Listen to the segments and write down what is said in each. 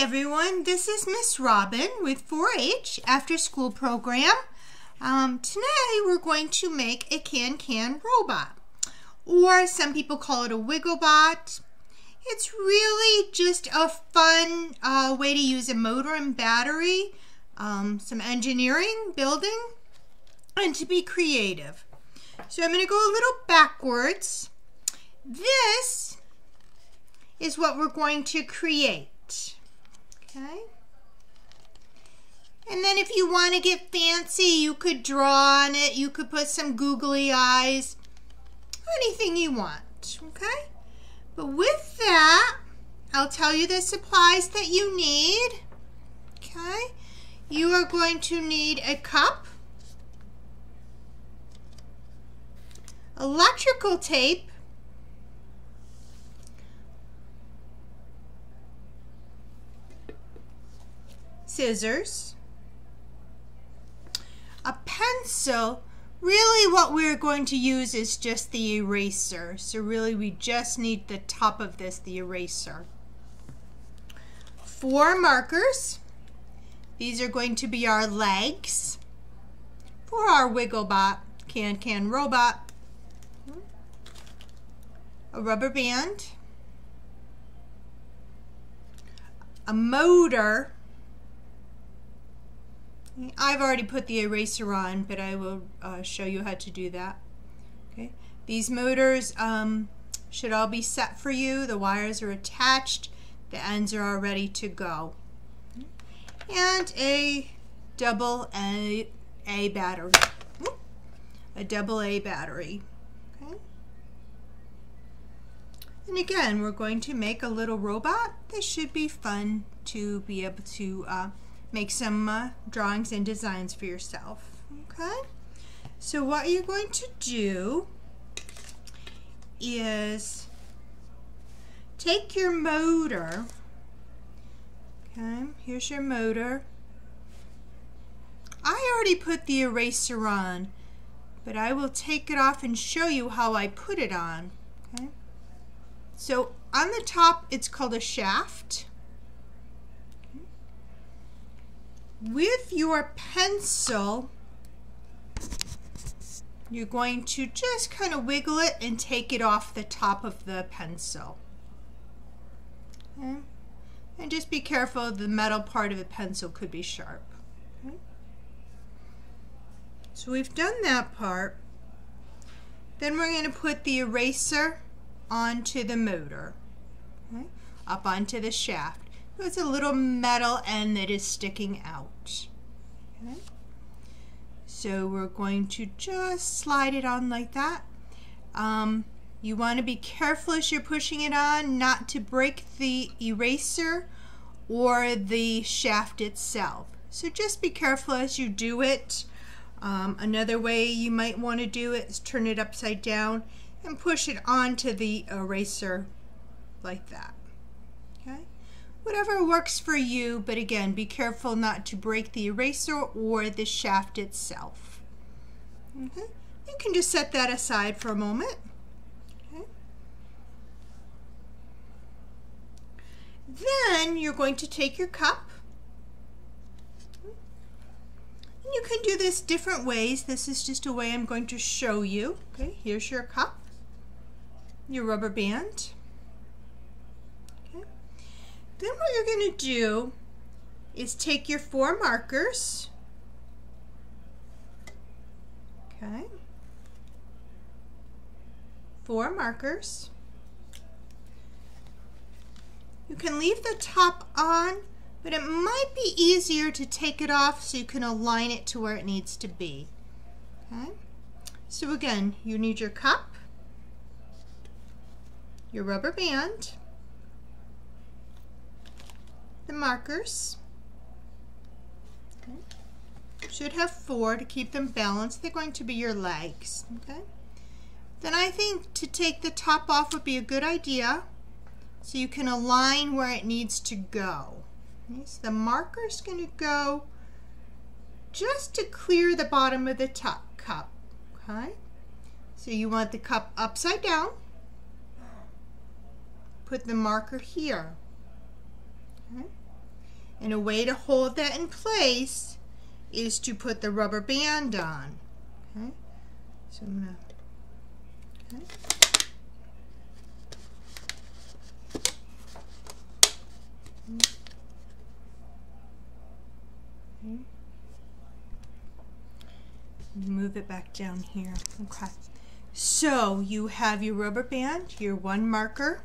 Hi everyone, this is Miss Robin with 4-H After School Program. Today we're going to make a can-can robot, or some people call it a Wigglebot. It's really just a fun way to use a motor and battery, some engineering, building, and to be creative. So I'm going to go a little backwards. This is what we're going to create. Okay. And then if you want to get fancy, you could draw on it. You could put some googly eyes. Anything you want. Okay. But with that, I'll tell you the supplies that you need. Okay. You are going to need a cup, electrical tape, scissors, a pencil. Really what we're going to use is just the eraser. So really we just need the top of this, the eraser. 4 markers. These are going to be our legs for our Wigglebot can-can robot. A rubber band. A motor. I've already put the eraser on, but I will show you how to do that. Okay. These motors should all be set for you. The wires are attached. The ends are all ready to go. And a double A battery. A double A battery. Okay. And again, we're going to make a little robot. This should be fun to be able to make some drawings and designs for yourself. Okay, so what you're going to do is take your motor. Okay, here's your motor. I already put the eraser on, but I will take it off and show you how I put it on. Okay, so on the top it's called a shaft. With your pencil, you're going to just kind of wiggle it and take it off the top of the pencil. Okay. And just be careful, the metal part of the pencil could be sharp. Okay. So we've done that part. Then we're going to put the eraser onto the motor, okay, up onto the shaft. It's a little metal end that is sticking out. Okay. So we're going to just slide it on like that. You want to be careful as you're pushing it on not to break the eraser or the shaft itself. So just be careful as you do it. Another way you might want to do it is turn it upside down and push it onto the eraser like that. Okay. Whatever works for you, but again, be careful not to break the eraser or the shaft itself. Okay. You can just set that aside for a moment. Okay. Then you're going to take your cup. And you can do this different ways. This is just a way I'm going to show you. Okay, here's your cup, your rubber band. Then what you're going to do is take your 4 markers, okay, 4 markers. You can leave the top on, but it might be easier to take it off so you can align it to where it needs to be. Okay. So again, you need your cup, your rubber band, the markers. Okay. Should have 4 to keep them balanced. They're going to be your legs. Okay. Then I think to take the top off would be a good idea so you can align where it needs to go. Okay. So the marker is going to go just to clear the bottom of the top cup. Okay. So you want the cup upside down. Put the marker here. Okay. And a way to hold that in place is to put the rubber band on. Okay, so I'm gonna, okay. Okay. Move it back down here. Okay. So you have your rubber band, your one marker,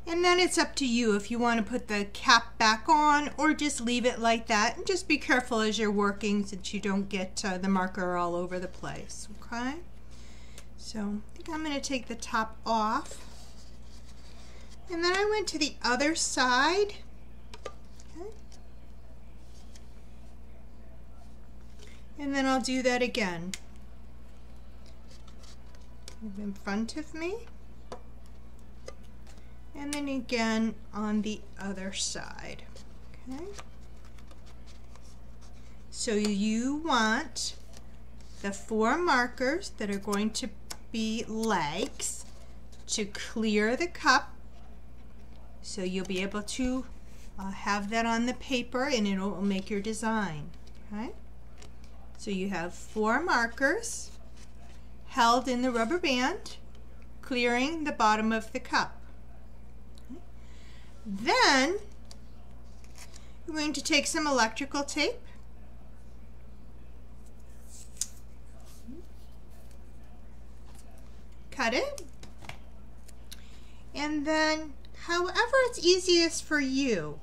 and then it's up to you if you want to put the cap back on or just leave it like that. And just be careful as you're working so that you don't get the marker all over the place. Okay. So I think I'm going to take the top off. And then I went to the other side. Okay. And then I'll do that again. In front of me. And then again on the other side. Okay. So you want the 4 markers that are going to be legs to clear the cup. So you'll be able to have that on the paper and it will make your design. Okay. So you have 4 markers held in the rubber band, clearing the bottom of the cup. Okay. Then you're going to take some electrical tape. Cut it. And then however it's easiest for you,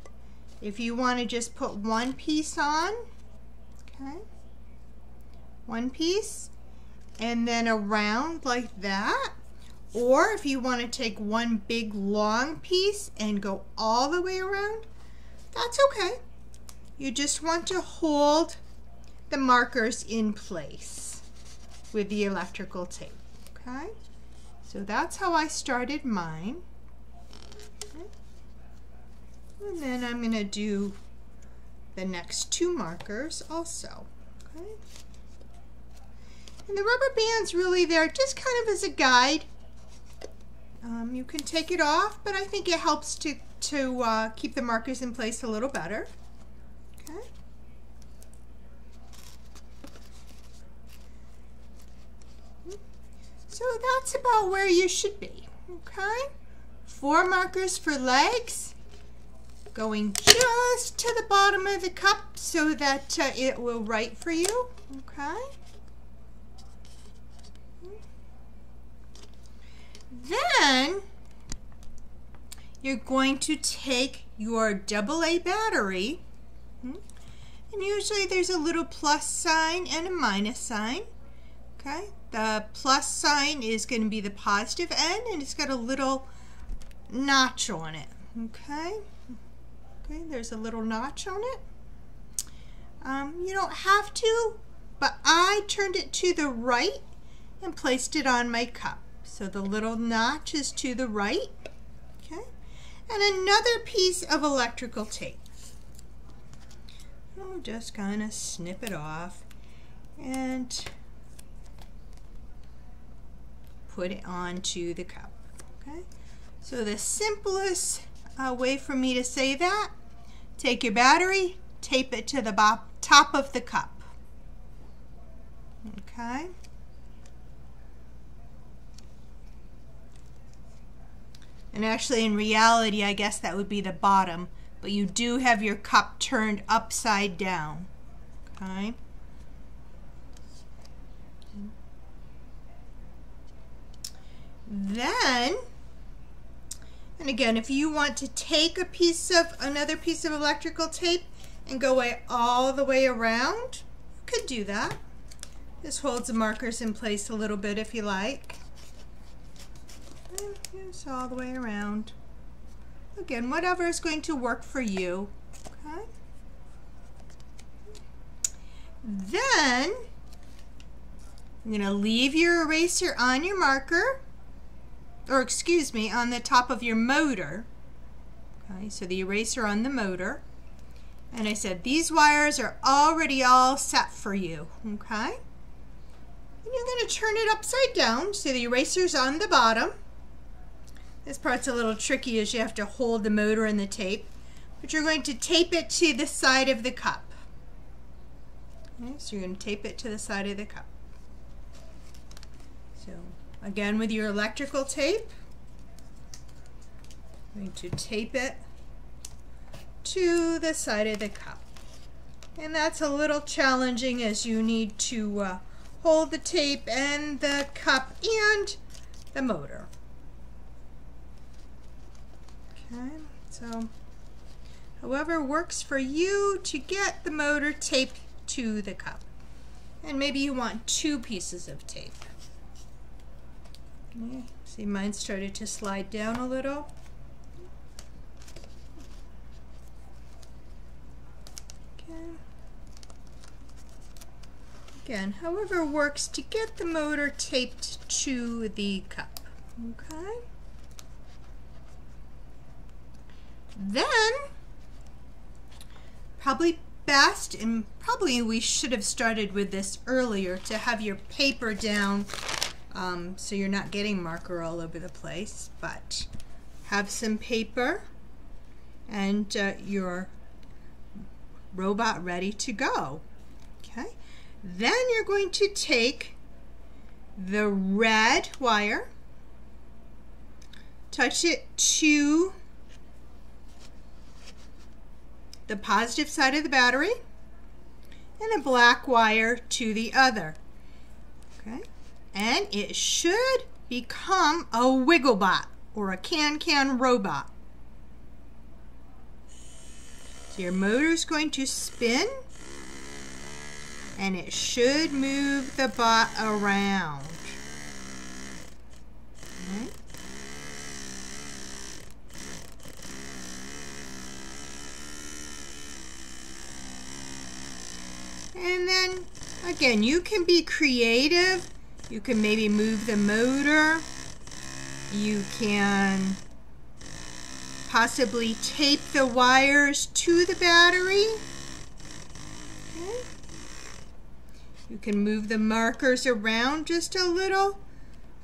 if you want to just put one piece on, okay, one piece, and then around like that, or if you want to take one big long piece and go all the way around, that's okay. You just want to hold the markers in place with the electrical tape. Okay, so that's how I started mine. Okay. And then I'm going to do the next 2 markers also. Okay. And the rubber band's really there just kind of as a guide. You can take it off, but I think it helps to keep the markers in place a little better. Okay. So that's about where you should be. Okay. 4 markers for legs, going just to the bottom of the cup so that it will write for you. Okay. Then you're going to take your AA battery, and usually there's a little plus sign and a minus sign. Okay, the plus sign is going to be the positive end, and it's got a little notch on it. Okay, there's a little notch on it. You don't have to, but I turned it to the right and placed it on my cup. So the little notch is to the right, okay? And another piece of electrical tape. I'll just kind of snip it off and put it onto the cup, okay? So the simplest way for me to say that, take your battery, tape it to the top of the cup, okay? And actually, in reality, I guess that would be the bottom, but you do have your cup turned upside down. Okay. Then, and again, if you want to take another piece of electrical tape and go all the way around, you could do that. This holds the markers in place a little bit if you like. Just all the way around. Again, whatever is going to work for you. Okay. Then you're going to leave your eraser on your marker, or excuse me, on the top of your motor. Okay, so the eraser on the motor. And I said these wires are already all set for you. Okay. And you're going to turn it upside down so the eraser's on the bottom. This part's a little tricky as you have to hold the motor and the tape. but you're going to tape it to the side of the cup. Okay, so you're going to tape it to the side of the cup. So again, with your electrical tape, I'm going to tape it to the side of the cup. And that's a little challenging as you need to hold the tape and the cup and the motor. Okay, so however works for you to get the motor taped to the cup. And maybe you want 2 pieces of tape. Okay, see, mine started to slide down a little. Again, however works to get the motor taped to the cup. Okay. Then, probably best, and probably we should have started with this earlier, to have your paper down so you're not getting marker all over the place, but have some paper and your robot ready to go. Okay. Then you're going to take the red wire, touch it to the positive side of the battery, and the black wire to the other. Okay, and it should become a Wigglebot or a can-can robot. So your motor is going to spin, and it should move the bot around. Okay. And then again, you can be creative. You can maybe move the motor. You can possibly tape the wires to the battery. Okay. You can move the markers around just a little.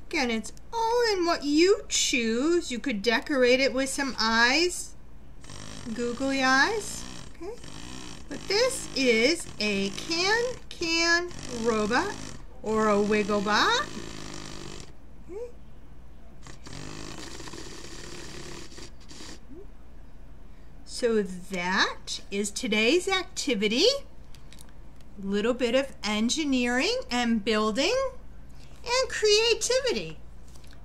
Again, it's all in what you choose. You could decorate it with some eyes, googly eyes. Okay. But this is a can-can robot or a Wigglebot. Okay. So that is today's activity. A little bit of engineering and building and creativity.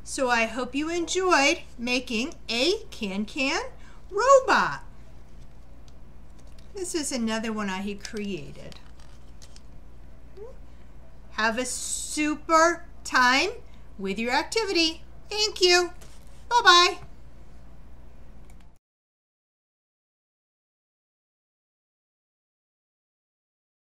So I hope you enjoyed making a can-can robot. This is another one I had created. Have a super time with your activity. Thank you. Bye-bye.